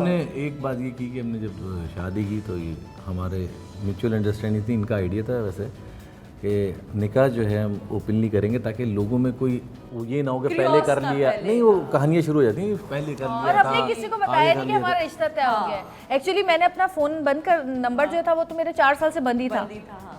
हमने एक बात ये की कि हमने जब शादी की तो ये हमारे म्यूचुअल अंडरस्टैंडिंग थी, इनका आइडिया था वैसे कि निकाह जो है हम ओपनली करेंगे ताकि लोगों में कोई वो ये ना हो कि पहले कर लिया, नहीं वो कहानियाँ शुरू हो जाती हैं पहले कर लिया और हमने किसी को बताया नहीं कि हमारा रिश्ता तय हो गया है। एक्चुअली मैंने अपना फोन बंद कर, नंबर जो था वो तो मेरे 4 साल से बंद ही था,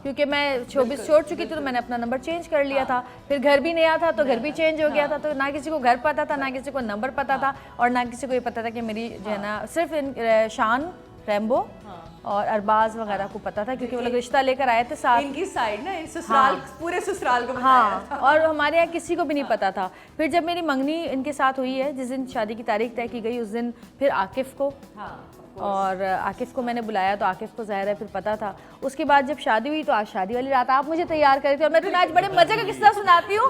क्योंकि मैं शोबिस छोड़ चुकी थी तो मैंने अपना नंबर चेंज कर लिया था। फिर घर भी नया था तो घर भी चेंज हो गया था, तो ना किसी को घर पता था, ना किसी को नंबर पता था, और ना किसी को ये पता था कि मेरी जो है ना सिर्फ शान, रैम्बो और अरबाज वगैरह को पता था, क्योंकि वो लोग रिश्ता लेकर आए थे साथ। इनकी साइड ना ससुराल, पूरे ससुराल को बताया था। और हमारे यहाँ किसी को भी नहीं पता था। फिर जब मेरी मंगनी इनके साथ हुई है, जिस दिन शादी की तारीख तय की गई उस दिन फिर आकिफ को और आकिफ को मैंने बुलाया, तो आकिफ को ज़ाहिर है फिर पता था। उसके बाद जब शादी हुई तो आज शादी वाली रात आप मुझे तैयार करे थे, और मैं तुम्हें आज बड़े मजे का किस्सा सुनाती हूँ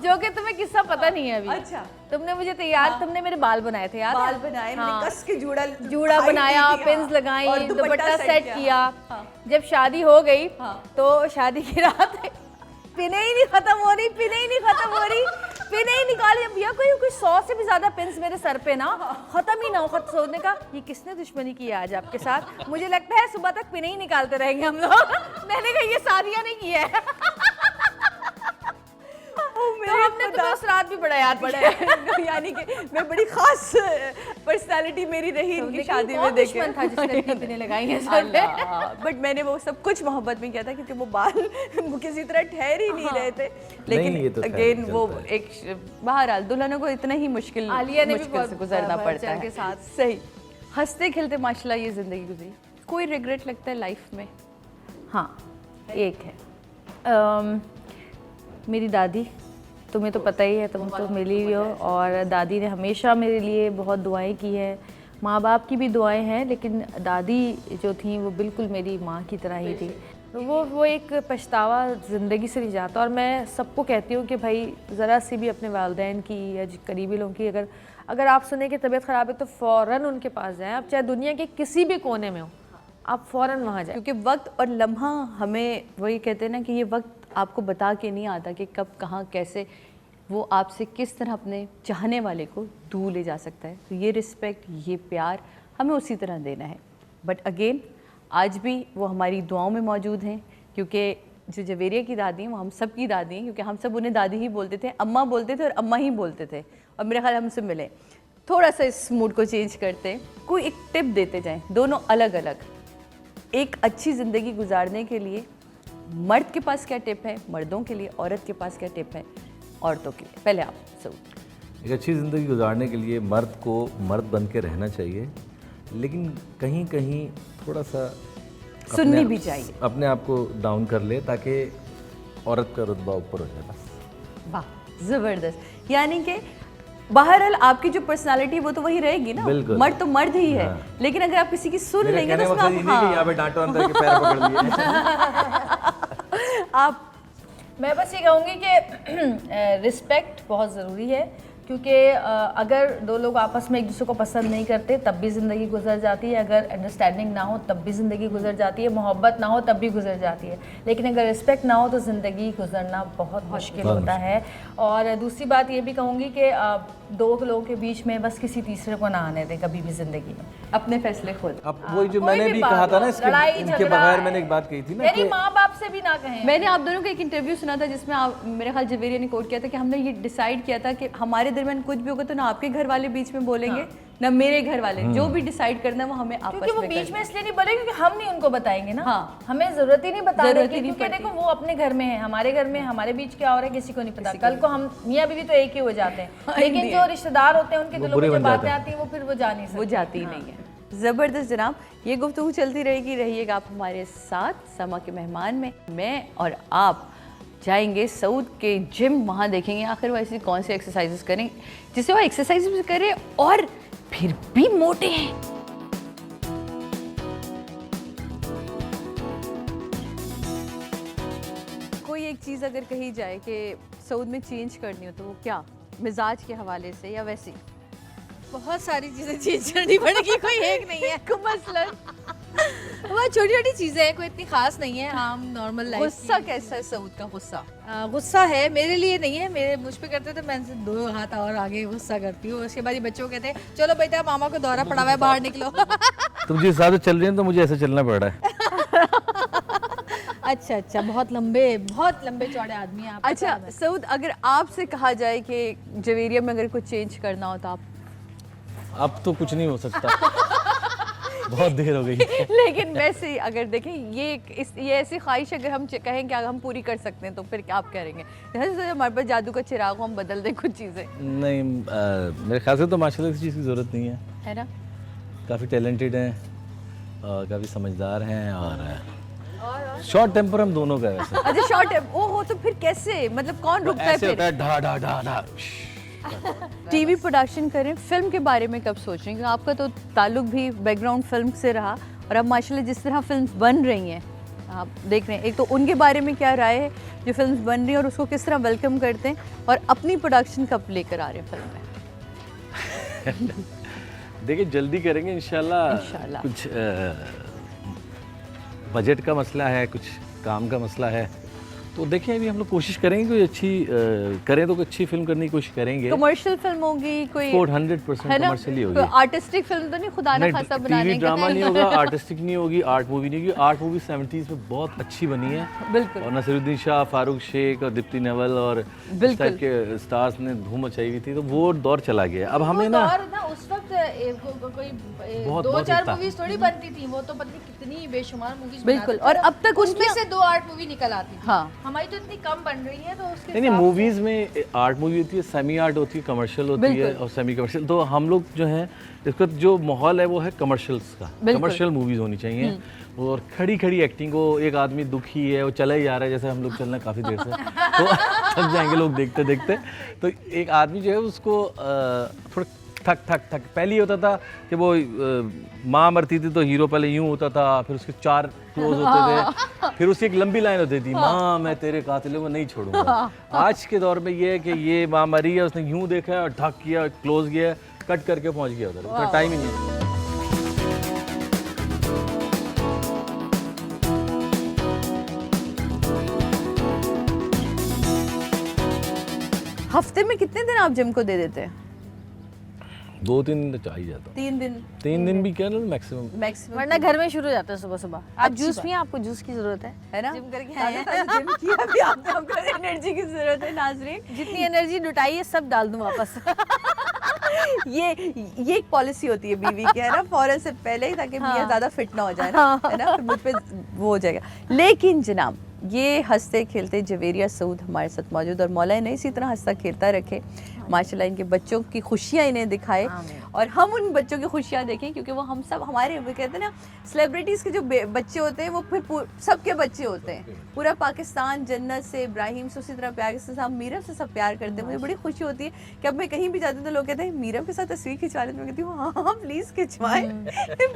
जो कि तुम्हें किस्सा पता नहीं है अभी। अच्छा, तुमने मुझे तैयार, तुमने मेरे बाल बनाए थे, याद है? बाल बनाए, मैंने कस के जूड़ा बनाया, पिन्स लगाई, दुपट्टा सेट किया। जब शादी हो गई तो शादी की रात पिने ही नहीं खत्म हो रही, पिने ही नहीं खत्म हो रही, पिने ही निकाली। भैया कोई 100 से भी ज्यादा पिन्स मेरे सर पे ना खत्म ही ना हो। सोचने का ये किसने दुश्मनी की है आज आपके साथ, मुझे लगता है सुबह तक पिने ही निकालते रहेंगे हम लोग। मैंने कहा ये सादिया ने किया है। तो हमने तो उस रात भी बड़ा याद पड़ा है। यानी कि मैं बड़ी खास पर्सनालिटी मेरी रही इनकी शादी में देखे था जिसने पिने लगाई है सर पे। बट मैंने वो सब कुछ मोहब्बत में किया था, क्योंकि वो बाल किसी तरह ठहर ही नहीं रहे थे। लेकिन अगेन वो एक बहरहाल दुल्हनों को इतना ही मुश्किल से गुजरना पड़ता है। साथ सही हंसते खेलते माशाल्लाह ये जिंदगी गुजरी। कोई रिग्रेट लगता है लाइफ में? हाँ एक है, मेरी दादी, तुम्हें तो पता ही है, तुम तो मिली ही हो, और दादी ने हमेशा मेरे लिए बहुत दुआएं की हैं। माँ बाप की भी दुआएं हैं, लेकिन दादी जो थी वो बिल्कुल मेरी माँ की तरह ही थी। तो वो एक पछतावा ज़िंदगी से नहीं जाता, और मैं सबको कहती हूँ कि भाई ज़रा सी भी अपने वालिदैन की या करीबी लोगों की अगर आप सुने कि तबीयत ख़राब है तो फ़ौरन उनके पास जाएँ। आप चाहे दुनिया के किसी भी कोने में हो, आप फ़ौरन वहाँ जाएँ, क्योंकि वक्त और लम्हा हमें वही कहते हैं ना कि ये वक्त आपको बता के नहीं आता कि कब कहाँ कैसे वो आपसे किस तरह अपने चाहने वाले को दूर ले जा सकता है। तो ये रिस्पेक्ट, ये प्यार हमें उसी तरह देना है। बट अगेन आज भी वो हमारी दुआओं में मौजूद हैं, क्योंकि जो जवेरिया की दादी हैं वो हम सब की दादी हैं, क्योंकि हम सब उन्हें दादी ही बोलते थे, अम्मा बोलते थे और अम्मा ही बोलते थे। और मेरे ख्याल हमसे मिले, थोड़ा सा इस मूड को चेंज करते, कोई एक टिप देते जाएँ, दोनों अलग अलग। एक अच्छी ज़िंदगी गुजारने के लिए मर्द के पास क्या टिप है, मर्दों के लिए औरत के पास क्या टिप है, औरतों के लिए? पहले आप सब। एक अच्छी ज़िंदगी गुजारने के लिए मर्द को मर्द बन के रहना चाहिए, लेकिन कहीं कहीं थोड़ा सा सुननी भी चाहिए, अपने आप को डाउन कर ले ताकि औरत का रुतबा ऊपर हो जाए बस। वाह, ज़बरदस्त। यानी कि बहरहाल आपकी जो पर्सनालिटी वो तो वही रहेगी ना, मर्द तो मर्द ही है। लेकिन अगर आप किसी की सुन लेंगे तो उसमें आप मैं बस ये कहूँगी कि रिस्पेक्ट बहुत ज़रूरी है, क्योंकि अगर दो लोग आपस में एक दूसरे को पसंद नहीं करते तब भी ज़िंदगी गुजर जाती है, अगर अंडरस्टैंडिंग ना हो तब भी ज़िंदगी गुजर जाती है, मोहब्बत ना हो तब भी गुजर जाती है, लेकिन अगर रिस्पेक्ट ना हो तो ज़िंदगी गुजरना बहुत मुश्किल होता है। और दूसरी बात ये भी कहूँगी कि दो लोगों के बीच में बस किसी तीसरे को ना आने दें कभी भी ज़िंदगी में, अपने फैसले खुद। अब वही जो मैंने भी कहा था ना, इनके बगैर मैंने एक बात कही थी ना, मेरी माँ बाप से भी ना कहें। मैंने आप दोनों का एक इंटरव्यू सुना था जिसमें आप, मेरे ख्याल जवेरिया ने कोट किया था कि हमने ये डिसाइड किया था कि हमारे दरमियान कुछ भी होगा तो ना आपके घर वाले बीच में बोलेंगे ना मेरे घर वाले, जो भी डिसाइड करना है वो हमें आपस में क्योंकि वो बीच में इसलिए नहीं बोलेंगे क्योंकि हम नहीं उनको बताएंगे ना। हमें जरूरत ही नहीं बताने की, क्योंकि देखो वो अपने घर में है, हमारे घर में, हमारे बीच क्या हो रहा है किसी को नहीं पता। कल को हम मियाँ बीवी तो एक ही हो जाते हैं, लेकिन जो रिश्तेदार होते हैं उनके दिलों में जो बातें आती हैं वो फिर वो जा नहीं सकती, वो जाती ही नहीं है। ज़बरदस्त जनाब, ये गुफ्तगू चलती रहेगी, रहिएगा आप हमारे साथ। समा के मेहमान में मैं और आप जाएंगे सऊद के जिम, वहाँ देखेंगे आखिर वो ऐसी कौन सी एक्सरसाइजेस करें जिससे वो एक्सरसाइज भी करें और फिर भी मोटे हैं। कोई एक चीज़ अगर कही जाए कि सऊद में चेंज करनी हो तो वो क्या, मिजाज के हवाले से या वैसे? बहुत सारी चीज़ें चेंज करनी पड़ेगी, कोई एक नहीं है। मसलन वह छोटी छोटी चीज़ें हैं, कोई इतनी खास नहीं है, हम नॉर्मल लाइफ। गुस्सा कैसा है सऊद का गुस्सा? गुस्सा है, मेरे लिए नहीं है, मेरे मुझ पे करते तो मैं इनसे 2 हाथ और आगे गुस्सा करती हूँ। उसके बाद ये बच्चों को कहते हैं चलो बेटा मामा को दौरा पड़ा हुआ है, बाहर निकलो। तुम जिस हिसाब से चल रही है तो मुझे ऐसे चलना पड़ रहा है। अच्छा, बहुत लंबे चौड़े आदमी हैं आप। अच्छा सऊद, अगर आपसे कहा जाए कि जवेरिया में अगर कुछ चेंज करना हो तो आप? अब तो कुछ नहीं हो सकता, बहुत देर हो गई। लेकिन वैसे ही अगर देखें ये ऐसी ख्वाहिश अगर हम कहें कि अगर हम पूरी कर सकते हैं तो फिर क्या आप करेंगे? जैसे हमारे पास जादू का चिराग हो, हम बदल दें कुछ चीज़ें। नहीं, मेरे ख्याल से तो माशाल्लाह किसी चीज़ की ज़रूरत नहीं है ना? काफ़ी टैलेंटेड हैं और काफ़ी समझदार हैं और शॉर्ट टेम्पर हम दोनों का है वैसे। अच्छा शॉर्ट है, ओहो, तो फिर कैसे, मतलब कौन रुकता है ऐसे फिर? होता है ढा ढा ढा ढा। टीवी प्रोडक्शन करें, फिल्म के बारे में कब सोच रहे हैं? क्योंकि आपका तो ताल्लुक भी बैकग्राउंड फिल्म से रहा और अब माशाल्लाह जिस तरह फिल्म बन रही हैं आप देख रहे हैं, एक तो उनके बारे में क्या राय है जो फिल्म बन रही है और उसको किस तरह वेलकम करते हैं, और अपनी प्रोडक्शन कब लेकर आ रहे हैं फिल्म में? देखिए जल्दी करेंगे इंशाल्लाह। इंशाल्लाह। कुछ बजट का मसला है, कुछ काम का मसला है, तो देखिए अभी हम लोग कोशिश करेंगे कोई अच्छी करें तो कोई अच्छी फिल्म करने की कोशिश करेंगे। कमर्शियल फिल्म होगी कोई? 100% है ना? कमर्शियली होगी। कोई आर्टिस्टिक फिल्म तो नहीं, खुदा ना खासा बनाने टीवी का? ड्रामा नहीं होगा, आर्टिस्टिक नहीं होगी, आर्ट मूवी नहीं होगी। आर्ट मूवी 70s में बहुत अच्छी बनी है बिल्कुल। और नसीरुद्दीन शाह, फारूक शेख और दीप्ति नवल और इस टाइप के स्टार्स ने धूम मचाई हुई थी, तो वो दौर चला गया। अब हमें ना उस वक्त कोई बहुत 2-4 था। मूवीज थोड़ी बनती थी, वो तो पता नहीं कितनी बेशुमार मूवीज बिल्कुल, और अब तक उसमें उनकी- से 2 आर्ट मूवी निकल आती थी। हाँ। हमारी तो इतनी कम बन रही है, तो उसके नहीं हिसाब से- मूवीज में आर्ट मूवी होती है, सेमी आर्ट होती है, कमर्शियल होती है बिल्कुल। और सेमी कमर्शियल। तो हम लोग जो है इसका जो माहौल है वो है कमर्शियल्स का, बिल्कुल। कमर्शियल मूवीज होनी चाहिए और खड़ी खड़ी एक्टिंग को। एक आदमी दुखी है, वो चला ही जा रहा है जैसे हम लोग चल रहे हैं काफ़ी देर से, तो थक जाएंगे लोग देखते देखते। तो एक आदमी जो है उसको थोड़ा थक थक थक पहले ही होता था कि वो माँ मरती थी तो हीरो पहले यूं होता था, फिर उसके 4 क्लोज होते थे, फिर उसकी एक लंबी लाइन होती थी, माँ मैं तेरे कातिलों को नहीं छोड़ूंगा। आज के दौर में ये है कि ये माँ मरी है, उसने यूं देखा है और ठक किया, क्लोज किया, कट करके पहुंच गया उधर, उतना टाइम ही नहीं है। हफ्ते में कितने दिन आप जिम को दे देते हैं? 2-3 दिन तो चाहिए जाता। 3 दिन 3 दिन भी क्या ना मैक्सिमम। मैक्सिमम? वरना घर में शुरू हो जाता है सुबह सुबह। आप अच्छी जूस बात। पिए, आपको जूस की जरूरत है ना? जिम करके आए हैं। जिम किया भी आपने, हमको एनर्जी की जरूरत है नाज़रीन। जितनी एनर्जी लुटाई है सब डाल दूं वापस। ये एक पॉलिसी होती है बीवी की, है ना, फौरन से पहले ही, ताकि मियां ज़्यादा फिट ना हो जाए ना, है ना, फिर मुझ पे वो हो जाएगा। लेकिन जनाब ये हंसते खेलते जवेरिया सऊद हमारे साथ मौजूद, और मौला इन्हें इसी तरह हंसता खेलता रखे, माशाल्लाह इनके बच्चों की खुशियाँ इन्हें दिखाए और हम उन बच्चों की खुशियाँ देखें, क्योंकि वो हम सब हमारे, वो कहते हैं ना सेलिब्रिटीज़ के जो बच्चे होते हैं वो फिर सबके बच्चे होते हैं। पूरा पाकिस्तान जन्नत से, इब्राहिम से उसी तरह प्यार के साथ, मीरब से सब प्यार करते हैं। मुझे बड़ी खुशी होती है कि अब मैं कहीं भी जाती हूँ तो लोग कहते हैं मीरब के साथ तस्वीर खिंचवा लेते, मैं कहती हूँ हाँ प्लीज़ खिंचवाएं।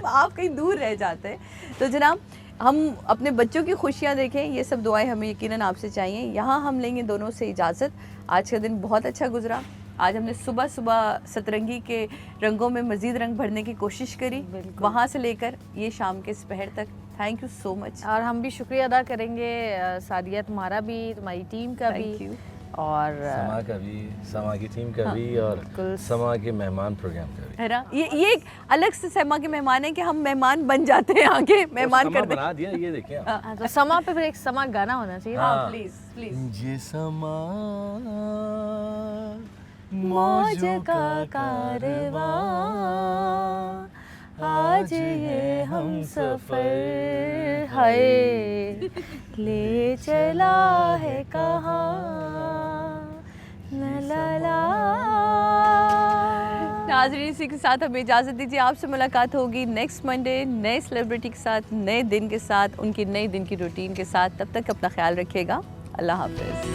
आप कहीं दूर रह जाते हैं। तो जनाब हम अपने बच्चों की खुशियाँ देखें, ये सब दुआएं हमें यकीनन आपसे चाहिए। यहाँ हम लेंगे दोनों से इजाज़त। आज का दिन बहुत अच्छा गुजरा। आज हमने सुबह सुबह सतरंगी के रंगों में मज़ीद रंग भरने की कोशिश करी, वहाँ से लेकर ये शाम के इस पहर तक। Thank you so much. और हम भी शुक्रिया अदा करेंगे सादिया, तुम्हारा भी, तुम्हारी टीम का भी, Thank you. और समा का भी, समा की टीम का भी और समा के मेहमान प्रोग्राम का भी, है ना। ये एक अलग से समा के मेहमान है कि हम मेहमान बन जाते हैं, आगे मेहमान समा कर दे। बना दिया ये देखिए आप। हाँ, तो समा पे फिर एक समा गाना होना चाहिए। हाँ। Please please. ये समा मौज का कारवां, आज ये हम सफर है ले चला है कहाँ, ला ला ला। नाज़रीन इसी के साथ हमें इजाज़त दीजिए। आपसे मुलाकात होगी नेक्स्ट मंडे नए सेलिब्रिटी के साथ, नए दिन के साथ, उनकी नई दिन की रूटीन के साथ। तब तक अपना ख्याल रखिएगा। अल्लाह हाफ़िज़।